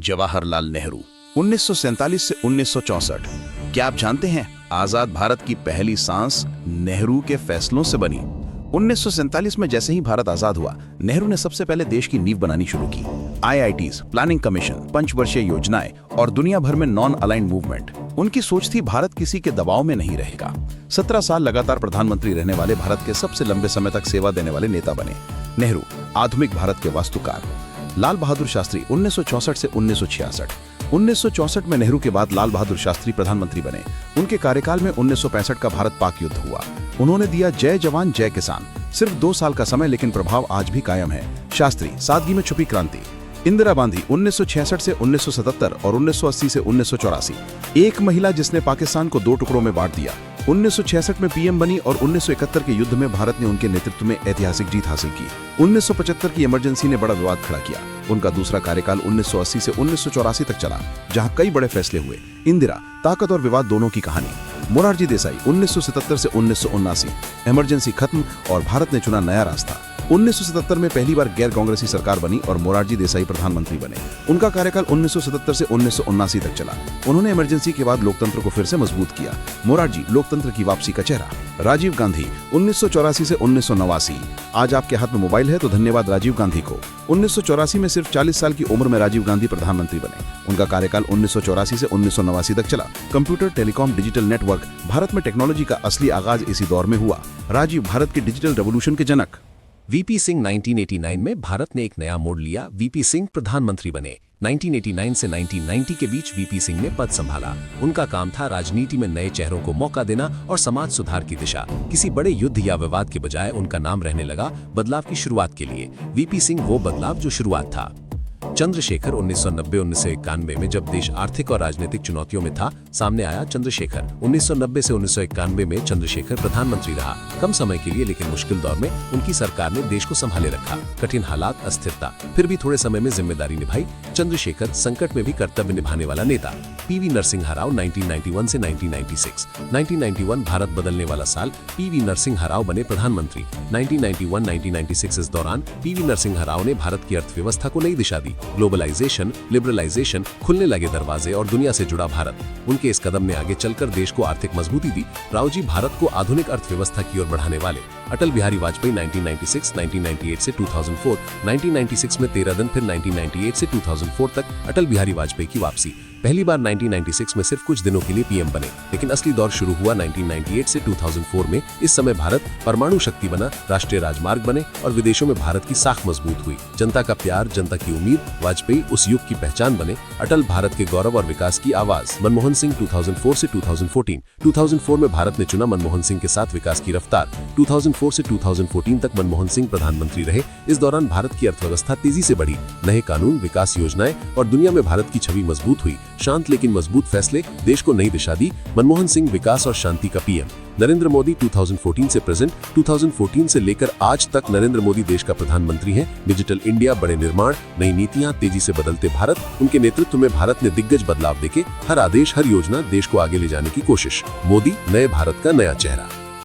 जवाहरलाल नेहरू 1947 से 1964। क्या आप जानते हैं आजाद भारत की पहली सांस नेहरू के फैसलों से बनी। 1947 में जैसे ही भारत आजाद हुआ, नेहरू ने सबसे पहले देश की नींव बनानी शुरू की। IITs, प्लानिंग कमीशन, पंचवर्षीय योजनाएं और दुनिया भर में नॉन अलाइंड मूवमेंट। उनकी सोच थी भारत किसी के दबाव में नहीं रहेगा। 17 साल लगातार प्रधानमंत्री रहने वाले भारत के सबसे लंबे समय तक सेवा देने वाले नेता बने। नेहरू आधुनिक भारत के वास्तुकार। लाल बहादुर शास्त्री 1964 से 1966। 1964 में नेहरू के बाद लाल बहादुर शास्त्री प्रधानमंत्री बने। उनके कार्यकाल में 1965 का भारत पाक युद्ध हुआ। उन्होंने दिया जय जवान जय किसान। सिर्फ 2 साल का समय, लेकिन प्रभाव आज भी कायम है। शास्त्री सादगी में छुपी क्रांति। इंदिरा गांधी 1966 से 1977 और 1980 से 1984। एक महिला जिसने पाकिस्तान को 2 टुकड़ों में बांट दिया। 1966 में पीएम बनी और 1971 के युद्ध में भारत ने उनके नेतृत्व में ऐतिहासिक जीत हासिल की। 1975 की इमरजेंसी ने बड़ा विवाद खड़ा किया। उनका दूसरा कार्यकाल 1980 से 1984 तक चला, जहां कई बड़े फैसले हुए। इंदिरा ताकत और विवाद दोनों की कहानी। मोरारजी देसाई 1977 से 1979। इमरजेंसी खत्म और भारत ने चुना नया रास्ता। 1977 में पहली बार गैर कांग्रेसी सरकार बनी और मोरारजी देसाई प्रधानमंत्री बने। उनका कार्यकाल 1977 से 1979 तक चला। उन्होंने इमरजेंसी के बाद लोकतंत्र को फिर से मजबूत किया। मोरारजी लोकतंत्र की वापसी का चेहरा। राजीव गांधी 1984 से 1989। आज आपके हाथ में मोबाइल है तो धन्यवाद राजीव गांधी को। 1984 में सिर्फ 40 साल की उम्र में राजीव गांधी प्रधानमंत्री बने। उनका कार्यकाल 1984 से 1989 तक चला। Computer, telecom, digital network. Bharat में टेक्नोलॉजी का असली आगाज इसी दौर में हुआ। राजीव भारत के डिजिटल रेवोल्यूशन के जनक। वीपी सिंह 1989 में भारत ने एक नया मोड़ लिया। वीपी सिंह प्रधानमंत्री बने। 1989 से 1990 के बीच वीपी सिंह ने पद संभाला। उनका काम था राजनीति में नए चेहरों को मौका देना और समाज सुधार की दिशा। किसी बड़े युद्ध या विवाद के बजाय उनका नाम रहने लगा बदलाव की शुरुआत के लिए। वीपी सिंह वो बदलाव जो शुरुआत था। चंद्रशेखर 1990-1991 में जब देश आर्थिक और राजनीतिक चुनौतियों में था, सामने आया चंद्रशेखर। 1990 से 1991 में चंद्रशेखर प्रधानमंत्री रहा। कम समय के लिए लेकिन मुश्किल दौर में उनकी सरकार ने देश को संभाले रखा। कठिन हालात, अस्थिरता, फिर भी थोड़े समय में जिम्मेदारी निभाई। चंद्रशेखर संकट में भी कर्तव्य निभाने वाला नेता। पीवी नरसिंह राव 1991 से 1996। 1991 भारत बदलने वाला साल। पीवी नरसिंह राव बने प्रधानमंत्री। 1991-1996 इस दौरान पीवी नरसिंह राव ने भारत की अर्थव्यवस्था को नई दिशा दी। ग्लोबलाइजेशन, लिबरलाइजेशन, खुलने लगे दरवाजे और दुनिया से जुड़ा भारत। उनके इस कदम ने आगे चलकर देश को आर्थिक मजबूती दी। राव जी भारत को आधुनिक अर्थव्यवस्था की ओर बढ़ाने वाले। अटल बिहारी वाजपेयी 1996, 1998 से 2004। 1996 में 13 दिन, फिर 1998 से 2004 तक अटल बिहारी वाजपेयी की वापसी। पहली बार 1996 में सिर्फ कुछ दिनों के लिए पीएम बने, लेकिन असली दौर शुरू हुआ 1998 से 2004 में। इस समय भारत परमाणु शक्ति बना, राष्ट्रीय राजमार्ग बने और विदेशों में भारत की साख मजबूत हुई। जनता का प्यार, जनता की उम्मीद, वाजपेयी उस युग की पहचान बने। अटल भारत के गौरव और विकास की आवाज। मनमोहन सिंह 2004 से 2014। 2004 में भारत ने चुना मनमोहन सिंह के साथ विकास की रफ्तार। 2004 से 2014 तक मनमोहन सिंह प्रधानमंत्री रहे। इस दौरान भारत की अर्थव्यवस्था तेजी से बढ़ी। नए कानून, विकास योजनाएं और दुनिया में भारत की छवि मजबूत हुई। शांत लेकिन मजबूत फैसले देश को नई दिशा दी। मनमोहन सिंह विकास और शांति का पीएम। नरेंद्र मोदी 2014 से प्रेजेंट। 2014 से लेकर आज तक नरेंद्र मोदी देश का प्रधानमंत्री हैं। डिजिटल इंडिया, बड़े निर्माण, नई नीतियां, तेजी से बदलते भारत। उनके नेतृत्व में भारत ने दिग्गज बदलाव देके हर आदेश, हर योजना देश को आगे ले जाने की कोशिश। मोदी नए भारत का नया चेहरा।